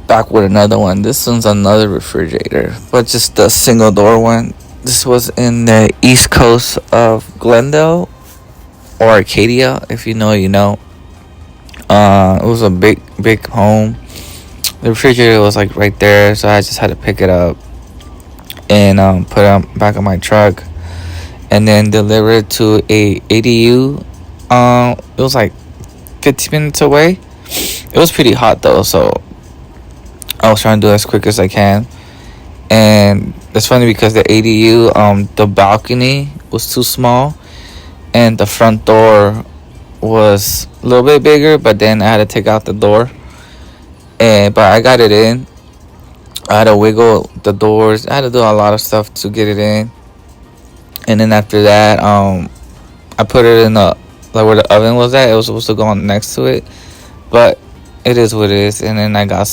back with another one. This one's another refrigerator, but just the single door one. This was in the east coast of Glendale or Arcadia, if you know, you know. It was a big home. The refrigerator was like right there, so I just had to pick it up and put it on back of my truck, and then deliver it to a ADU. It was like 15 minutes away. It was pretty hot though, so I was trying to do it as quick as I can. And it's funny because the ADU, the balcony was too small, and the front door was a little bit bigger. But then I had to take out the door, but I got it in. I had to wiggle the doors. I had to do a lot of stuff to get it in. And then after that, I put it in the like where the oven was at. It was supposed to go on next to it, but it is what it is. And then I got